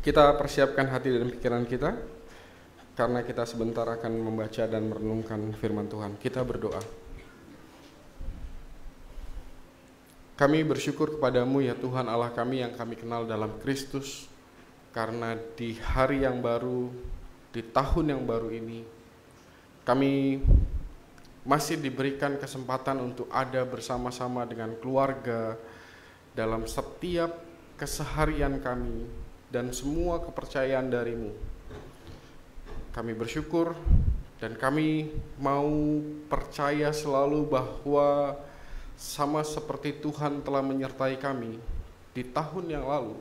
Kita persiapkan hati dan pikiran kita, karena kita sebentar akan membaca dan merenungkan firman Tuhan. Kita berdoa. Kami bersyukur kepadamu ya Tuhan Allah kami yang kami kenal dalam Kristus, karena di hari yang baru, di tahun yang baru ini, kami masih diberikan kesempatan untuk ada bersama-sama dengan keluarga dalam setiap keseharian kami dan semua kepercayaan darimu. Kami bersyukur dan kami mau percaya selalu bahwa sama seperti Tuhan telah menyertai kami di tahun yang lalu,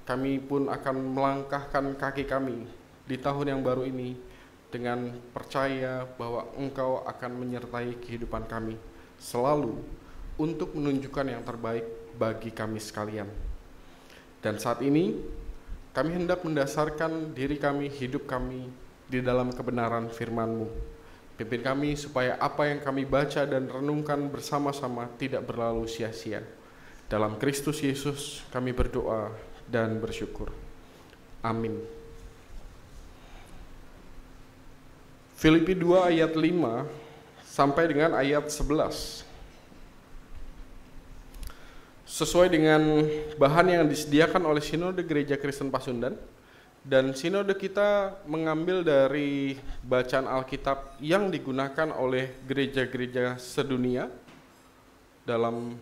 kami pun akan melangkahkan kaki kami di tahun yang baru ini dengan percaya bahwa Engkau akan menyertai kehidupan kami selalu untuk menunjukkan yang terbaik bagi kami sekalian. Dan saat ini kami hendak mendasarkan diri kami, hidup kami di dalam kebenaran firman-Mu. Pimpin kami supaya apa yang kami baca dan renungkan bersama-sama tidak berlalu sia-sia. Dalam Kristus Yesus kami berdoa dan bersyukur. Amin. Filipi 2 ayat 5 sampai dengan ayat 11. Sesuai dengan bahan yang disediakan oleh Sinode Gereja Kristen Pasundan, dan sinode kita mengambil dari bacaan Alkitab yang digunakan oleh gereja-gereja sedunia dalam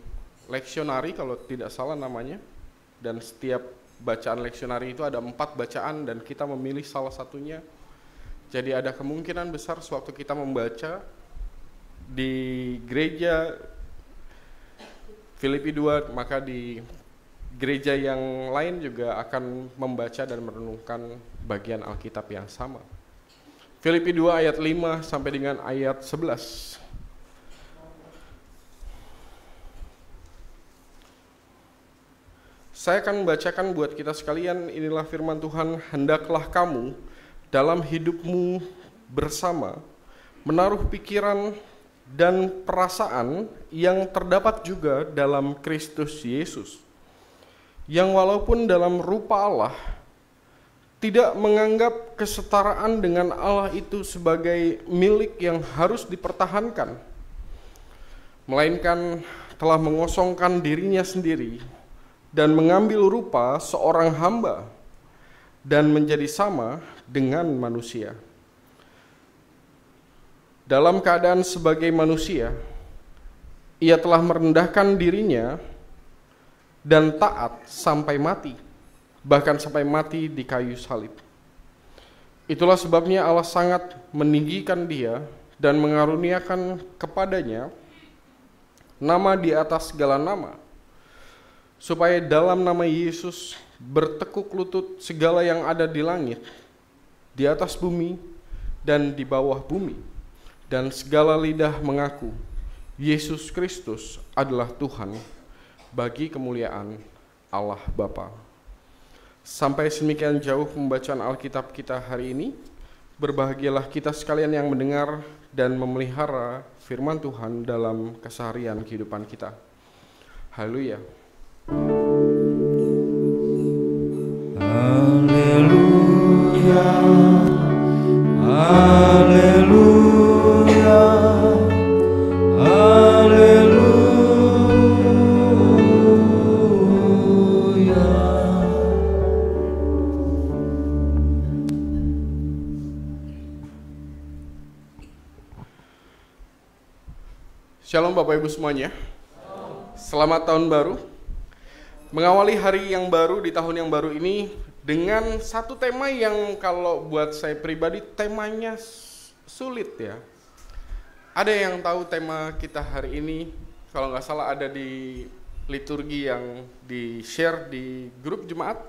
leksionari kalau tidak salah namanya. Dan setiap bacaan leksionari itu ada 4 bacaan dan kita memilih salah satunya. Jadi ada kemungkinan besar sewaktu kita membaca di gereja Filipi 2, maka di gereja yang lain juga akan membaca dan merenungkan bagian Alkitab yang sama. Filipi 2 ayat 5 sampai dengan ayat 11. Saya akan membacakan buat kita sekalian. Inilah firman Tuhan. Hendaklah kamu dalam hidupmu bersama menaruh pikiran dan perasaan yang terdapat juga dalam Kristus Yesus, yang walaupun dalam rupa Allah tidak menganggap kesetaraan dengan Allah itu sebagai milik yang harus dipertahankan, melainkan telah mengosongkan dirinya sendiri dan mengambil rupa seorang hamba dan menjadi sama dengan manusia. Dalam keadaan sebagai manusia, ia telah merendahkan dirinya dan taat sampai mati, bahkan sampai mati di kayu salib. Itulah sebabnya Allah sangat meninggikan dia dan mengaruniakan kepadanya nama di atas segala nama, supaya dalam nama Yesus bertekuk lutut segala yang ada di langit, di atas bumi, dan di bawah bumi, dan segala lidah mengaku Yesus Kristus adalah Tuhan, bagi kemuliaan Allah Bapa. Sampai sedemikian jauh pembacaan Alkitab kita hari ini. Berbahagialah kita sekalian yang mendengar dan memelihara firman Tuhan dalam keseharian kehidupan kita. Haleluya. Haleluya. Haleluya. Shalom Bapak Ibu semuanya. Selamat tahun baru. Mengawali hari yang baru di tahun yang baru ini dengan satu tema yang kalau buat saya pribadi temanya sulit ya. Ada yang tahu tema kita hari ini? Kalau nggak salah ada di liturgi yang di-share di grup jemaat.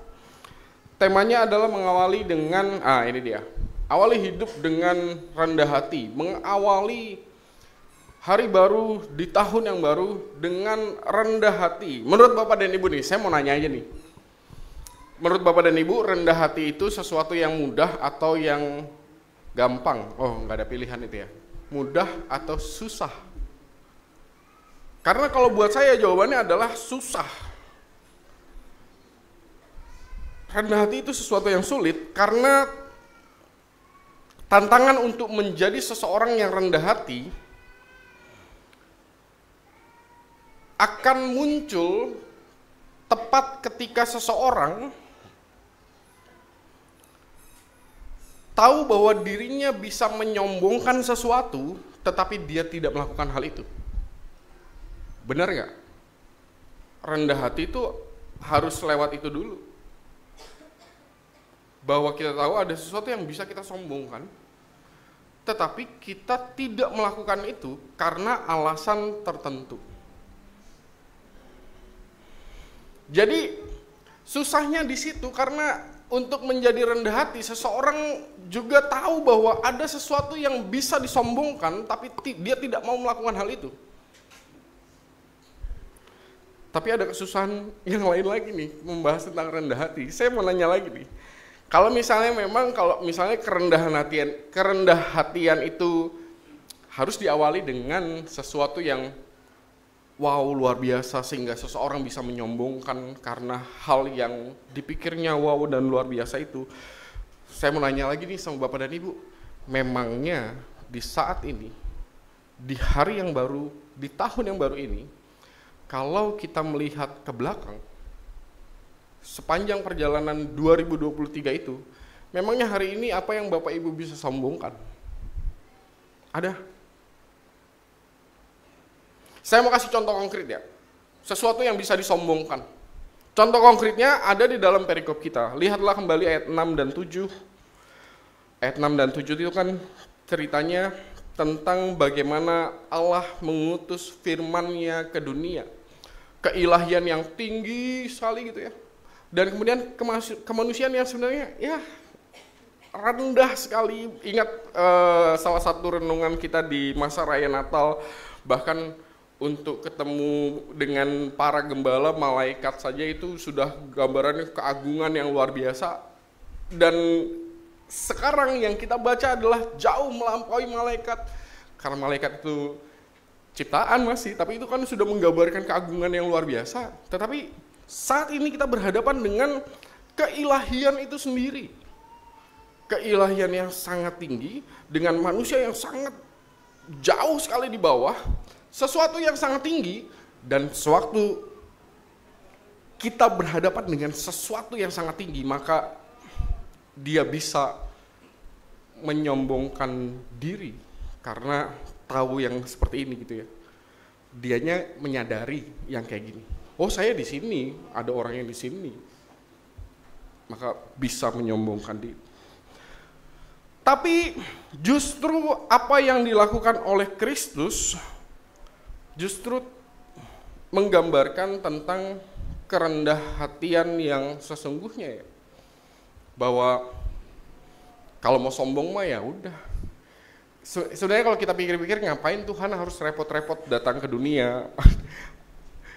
Temanya adalah mengawali dengan, ini dia. Awali hidup dengan rendah hati. Mengawali hari baru di tahun yang baru dengan rendah hati. Menurut Bapak dan Ibu nih, saya mau nanya aja nih. Menurut Bapak dan Ibu, rendah hati itu sesuatu yang mudah atau yang gampang? Oh, nggak ada pilihan itu ya. Mudah atau susah? Karena kalau buat saya jawabannya adalah susah. rendah hati itu sesuatu yang sulit karena tantangan untuk menjadi seseorang yang rendah hati akan muncul tepat ketika seseorang tahu bahwa dirinya bisa menyombongkan sesuatu, tetapi dia tidak melakukan hal itu. Benar nggak? Rendah hati itu harus lewat itu dulu. Bahwa kita tahu ada sesuatu yang bisa kita sombongkan, tetapi kita tidak melakukan itu karena alasan tertentu. Jadi susahnya di situ karena untuk menjadi rendah hati seseorang juga tahu bahwa ada sesuatu yang bisa disombongkan tapi dia tidak mau melakukan hal itu. Tapi ada kesusahan yang lain lagi nih membahas tentang rendah hati. Saya mau nanya lagi nih. Kalau misalnya kerendah hatian itu harus diawali dengan sesuatu yang wow, luar biasa sehingga seseorang bisa menyombongkan karena hal yang dipikirnya wow dan luar biasa itu. Saya mau nanya lagi nih sama Bapak dan Ibu, memangnya di saat ini, di hari yang baru, di tahun yang baru ini, kalau kita melihat ke belakang, sepanjang perjalanan 2023 itu, memangnya hari ini apa yang Bapak Ibu bisa sombongkan? Ada? Saya mau kasih contoh konkret ya, sesuatu yang bisa disombongkan. Contoh konkretnya ada di dalam perikop kita. Lihatlah kembali ayat 6 dan 7. Ayat 6 dan 7 itu kan ceritanya tentang bagaimana Allah mengutus firman-Nya ke dunia. Keilahian yang tinggi sekali gitu ya. Dan kemudian kemanusiaan yang sebenarnya ya rendah sekali. Ingat salah satu renungan kita di masa raya Natal, bahkan untuk ketemu dengan para gembala, malaikat saja itu sudah gambarannya keagungan yang luar biasa. Dan sekarang yang kita baca adalah jauh melampaui malaikat. Karena malaikat itu ciptaan masih, tapi itu kan sudah menggambarkan keagungan yang luar biasa. Tetapi saat ini kita berhadapan dengan keilahian itu sendiri. Keilahian yang sangat tinggi dengan manusia yang sangat jauh sekali di bawah. Sesuatu yang sangat tinggi, dan sewaktu kita berhadapan dengan sesuatu yang sangat tinggi, maka dia bisa menyombongkan diri karena tahu yang seperti ini gitu ya. Dianya menyadari yang kayak gini. Oh, saya di sini, ada orang yang di sini. Maka bisa menyombongkan diri. Tapi justru apa yang dilakukan oleh Kristus justru menggambarkan tentang kerendah hatian yang sesungguhnya ya. Bahwa kalau mau sombong mah ya udah. Sebenarnya kalau kita pikir-pikir, ngapain Tuhan harus repot-repot datang ke dunia,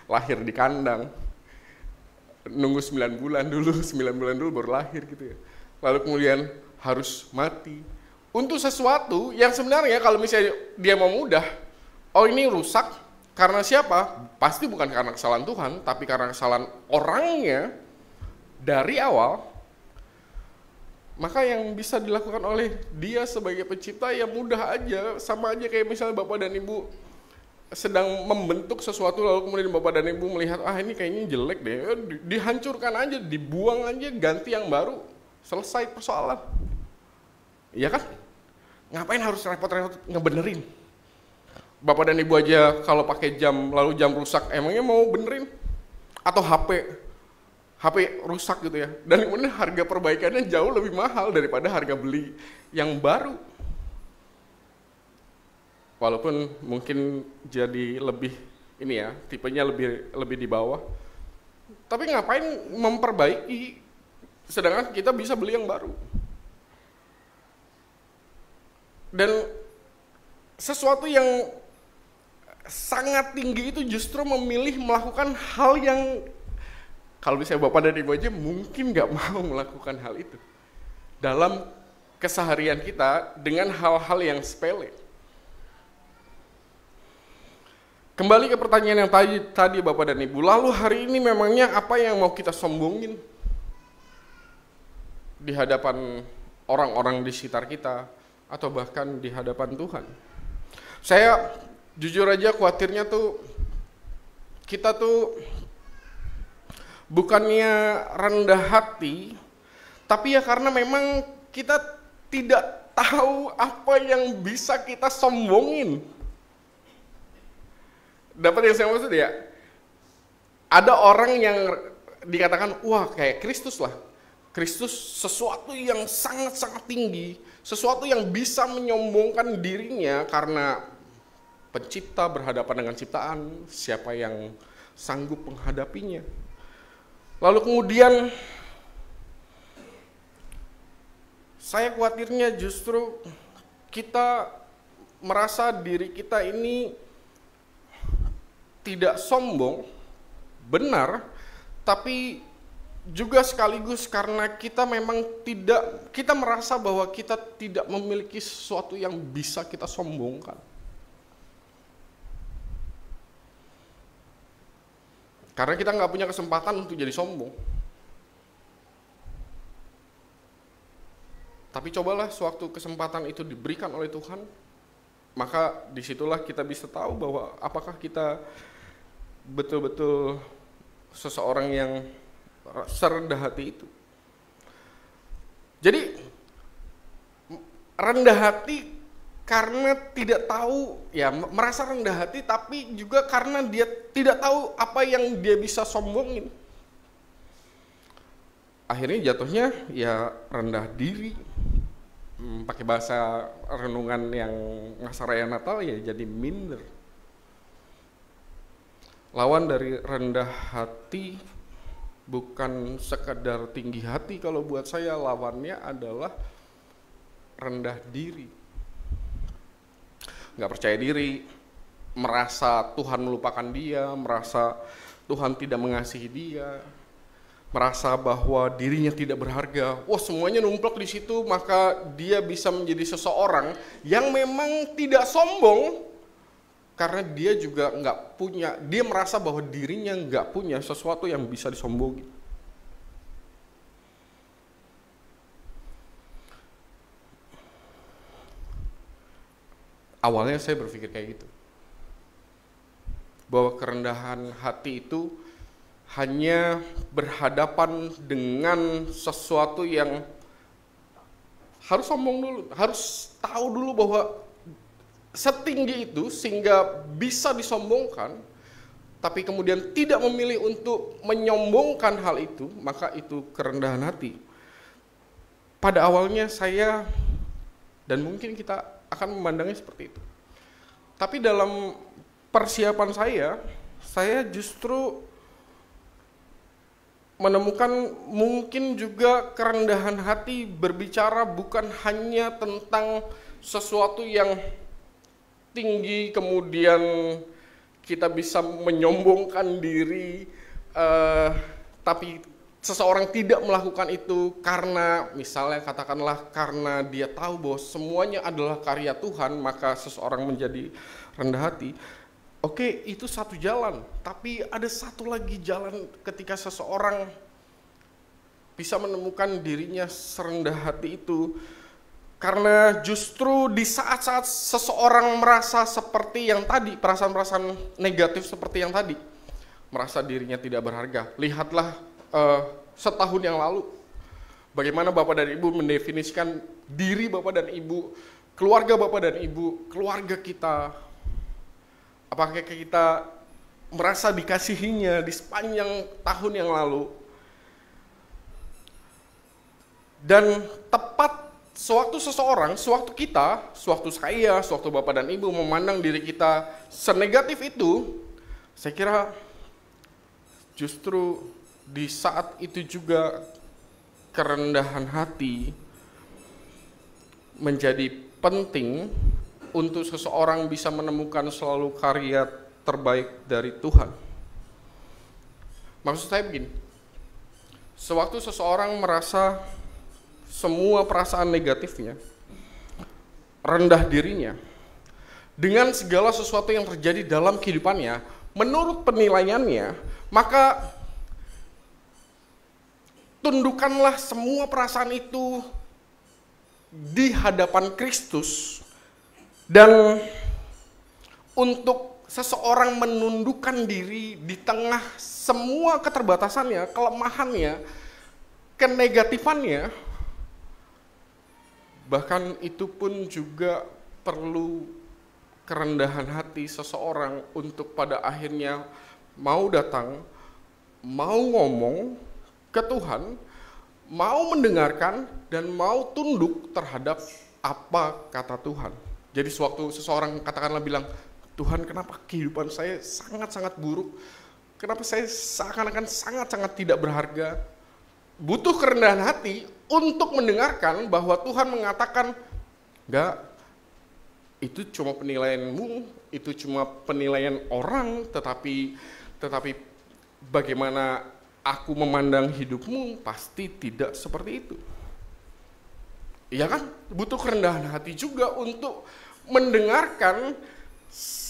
lahir di kandang, nunggu 9 bulan dulu baru lahir gitu ya. Lalu kemudian harus mati untuk sesuatu yang sebenarnya kalau misalnya dia mau mudah, oh ini rusak. Karena siapa? Pasti bukan karena kesalahan Tuhan, tapi karena kesalahan orangnya dari awal. Maka yang bisa dilakukan oleh dia sebagai pencipta ya mudah aja. Sama aja kayak misalnya Bapak dan Ibu sedang membentuk sesuatu, lalu kemudian Bapak dan Ibu melihat, ini kayaknya jelek deh. Dihancurkan aja, dibuang aja, ganti yang baru. Selesai persoalan. Iya kan? Ngapain harus repot-repot ngebenerin? Bapak dan Ibu aja kalau pakai jam, lalu jam rusak, emangnya mau benerin? Atau HP rusak gitu ya. Dan kemudian harga perbaikannya jauh lebih mahal daripada harga beli yang baru. Walaupun mungkin jadi lebih ini ya, tipenya lebih di bawah. Tapi ngapain memperbaiki sedangkan kita bisa beli yang baru? Dan sesuatu yang sangat tinggi itu justru memilih melakukan hal yang kalau misalnya Bapak dan Ibu aja mungkin gak mau melakukan hal itu dalam keseharian kita dengan hal-hal yang sepele. Kembali ke pertanyaan yang tadi Bapak dan Ibu, lalu hari ini memangnya apa yang mau kita sombongin? di hadapan orang-orang di sekitar kita, atau bahkan di hadapan Tuhan. Saya jujur aja khawatirnya tuh, kita tuh bukannya rendah hati, tapi ya karena memang kita tidak tahu apa yang bisa kita sombongin. Dapat yang saya maksud ya? Ada orang yang dikatakan, wah kayak Kristus lah. Kristus sesuatu yang sangat-sangat tinggi, sesuatu yang bisa menyombongkan dirinya karena pencipta berhadapan dengan ciptaan, siapa yang sanggup menghadapinya. Lalu kemudian saya khawatirnya justru kita merasa diri kita ini tidak sombong, benar, tapi juga sekaligus karena kita memang kita merasa bahwa kita tidak memiliki sesuatu yang bisa kita sombongkan. Karena kita nggak punya kesempatan untuk jadi sombong. Tapi cobalah sewaktu kesempatan itu diberikan oleh Tuhan, maka disitulah kita bisa tahu bahwa apakah kita betul-betul seseorang yang serendah hati itu. Jadi rendah hati karena tidak tahu, ya merasa rendah hati, tapi juga karena dia tidak tahu apa yang dia bisa sombongin. Akhirnya jatuhnya ya rendah diri. Pakai bahasa renungan yang ngasar raya Natal ya jadi minder. Lawan dari rendah hati bukan sekadar tinggi hati, kalau buat saya lawannya adalah rendah diri. Nggak percaya diri, merasa Tuhan melupakan dia, merasa Tuhan tidak mengasihi dia, merasa bahwa dirinya tidak berharga. Wah, semuanya numplok di situ, maka dia bisa menjadi seseorang yang memang tidak sombong karena dia juga nggak punya, dia merasa bahwa dirinya nggak punya sesuatu yang bisa disombongi. Awalnya saya berpikir kayak gitu, bahwa kerendahan hati itu hanya berhadapan dengan sesuatu yang harus sombong dulu, harus tahu dulu bahwa setinggi itu sehingga bisa disombongkan, tapi kemudian tidak memilih untuk menyombongkan hal itu, maka itu kerendahan hati. Pada awalnya saya, dan mungkin kita akan memandangnya seperti itu. Tapi dalam persiapan saya justru menemukan mungkin juga kerendahan hati berbicara bukan hanya tentang sesuatu yang tinggi, kemudian kita bisa menyombongkan diri, tapi seseorang tidak melakukan itu karena, misalnya katakanlah karena dia tahu bahwa semuanya adalah karya Tuhan, maka seseorang menjadi rendah hati. Oke, itu satu jalan, tapi ada satu lagi jalan ketika seseorang bisa menemukan dirinya serendah hati itu. Karena justru di saat-saat seseorang merasa seperti yang tadi, perasaan-perasaan negatif seperti yang tadi, merasa dirinya tidak berharga. Lihatlah setahun yang lalu, bagaimana Bapak dan Ibu mendefinisikan diri Bapak dan Ibu, keluarga Bapak dan Ibu, keluarga kita. Apakah kita merasa dikasihinya di sepanjang tahun yang lalu? Dan tepat sewaktu seseorang, sewaktu kita, sewaktu saya, sewaktu Bapak dan Ibu memandang diri kita senegatif itu, saya kira justru di saat itu juga kerendahan hati menjadi penting untuk seseorang bisa menemukan selalu karya terbaik dari Tuhan. Maksud saya begini, sewaktu seseorang merasa semua perasaan negatifnya, rendah dirinya, dengan segala sesuatu yang terjadi dalam kehidupannya, menurut penilaiannya, maka tundukkanlah semua perasaan itu di hadapan Kristus. Dan untuk seseorang menundukkan diri di tengah semua keterbatasannya, kelemahannya, kenegatifannya, bahkan itu pun juga perlu kerendahan hati seseorang untuk pada akhirnya mau datang, mau ngomong ke Tuhan, mau mendengarkan, dan mau tunduk terhadap apa kata Tuhan. Jadi sewaktu seseorang katakanlah bilang, Tuhan, kenapa kehidupan saya sangat-sangat buruk? Kenapa saya seakan-akan sangat-sangat tidak berharga? Butuh kerendahan hati untuk mendengarkan bahwa Tuhan mengatakan, enggak, itu cuma penilaianmu, itu cuma penilaian orang, tetapi bagaimana aku memandang hidupmu pasti tidak seperti itu. Iya kan? Butuh kerendahan hati juga untuk mendengarkan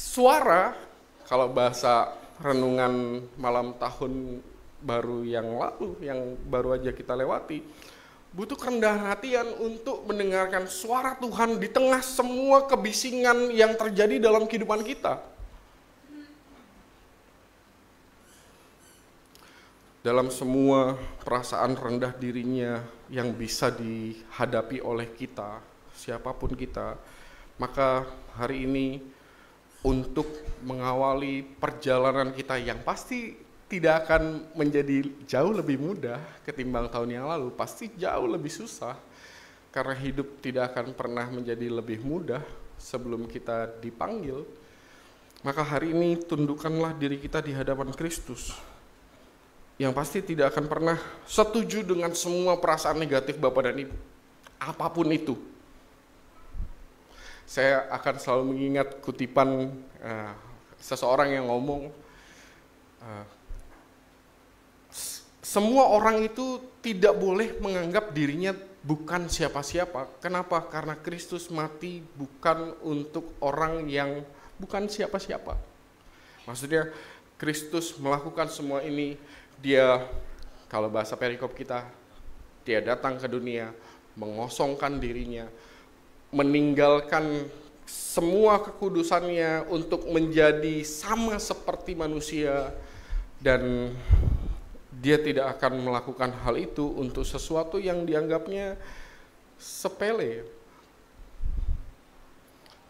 suara, kalau bahasa renungan malam tahun baru yang lalu, yang baru aja kita lewati, butuh kerendahan hatian untuk mendengarkan suara Tuhan di tengah semua kebisingan yang terjadi dalam kehidupan kita. Dalam semua perasaan rendah dirinya yang bisa dihadapi oleh kita, siapapun kita, maka hari ini untuk mengawali perjalanan kita yang pasti tidak akan menjadi jauh lebih mudah ketimbang tahun yang lalu, pasti jauh lebih susah, karena hidup tidak akan pernah menjadi lebih mudah sebelum kita dipanggil. Maka hari ini tundukkanlah diri kita di hadapan Kristus, yang pasti tidak akan pernah setuju dengan semua perasaan negatif Bapak dan Ibu, apapun itu. Saya akan selalu mengingat kutipan seseorang yang ngomong, semua orang itu tidak boleh menganggap dirinya bukan siapa-siapa. Kenapa? Karena Kristus mati bukan untuk orang yang bukan siapa-siapa. Maksudnya Kristus melakukan semua ini. Dia, kalau bahasa perikop kita, dia datang ke dunia, mengosongkan dirinya, meninggalkan semua kekudusannya untuk menjadi sama seperti manusia, dan dia tidak akan melakukan hal itu untuk sesuatu yang dianggapnya sepele.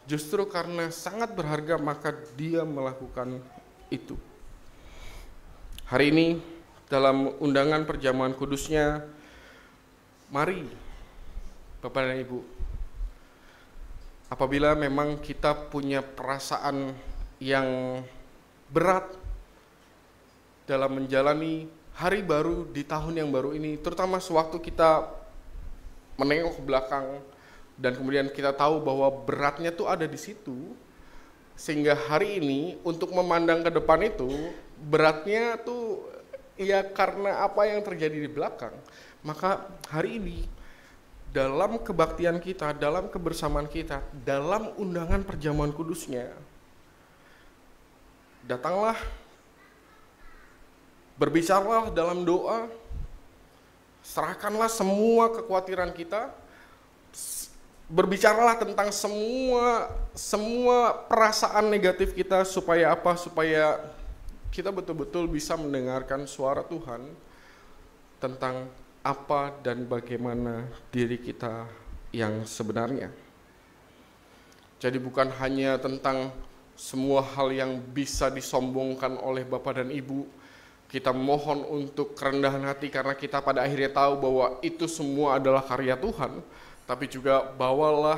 Justru karena sangat berharga maka dia melakukan itu. Hari ini dalam undangan perjamuan kudusnya, mari Bapak dan Ibu, apabila memang kita punya perasaan yang berat dalam menjalani hari baru di tahun yang baru ini, terutama sewaktu kita menengok ke belakang dan kemudian kita tahu bahwa beratnya tuh ada di situ, sehingga hari ini untuk memandang ke depan itu beratnya tuh ya karena apa yang terjadi di belakang. Maka hari ini dalam kebaktian kita, dalam kebersamaan kita, dalam undangan perjamuan kudusnya, datanglah, berbicaralah dalam doa, serahkanlah semua kekhawatiran kita, berbicaralah tentang semua perasaan negatif kita, supaya apa? Supaya kita betul-betul bisa mendengarkan suara Tuhan tentang apa dan bagaimana diri kita yang sebenarnya. Jadi bukan hanya tentang semua hal yang bisa disombongkan oleh Bapak dan Ibu. Kita mohon untuk kerendahan hati karena kita pada akhirnya tahu bahwa itu semua adalah karya Tuhan. Tapi juga bawalah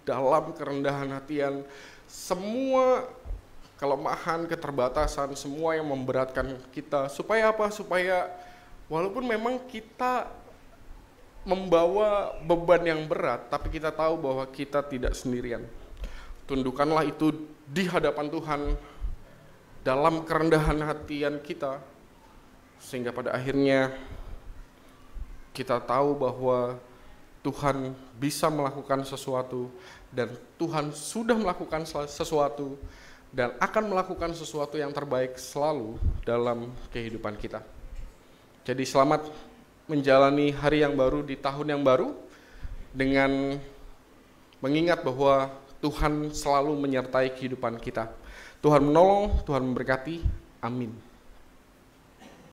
dalam kerendahan hatian semua kelemahan, keterbatasan, semua yang memberatkan kita. Supaya apa? Supaya walaupun memang kita membawa beban yang berat, tapi kita tahu bahwa kita tidak sendirian. Tundukkanlah itu di hadapan Tuhan dalam kerendahan hatian kita, sehingga pada akhirnya kita tahu bahwa Tuhan bisa melakukan sesuatu, dan Tuhan sudah melakukan sesuatu, dan akan melakukan sesuatu yang terbaik selalu dalam kehidupan kita. Jadi selamat menjalani hari yang baru di tahun yang baru dengan mengingat bahwa Tuhan selalu menyertai kehidupan kita. Tuhan menolong, Tuhan memberkati. Amin.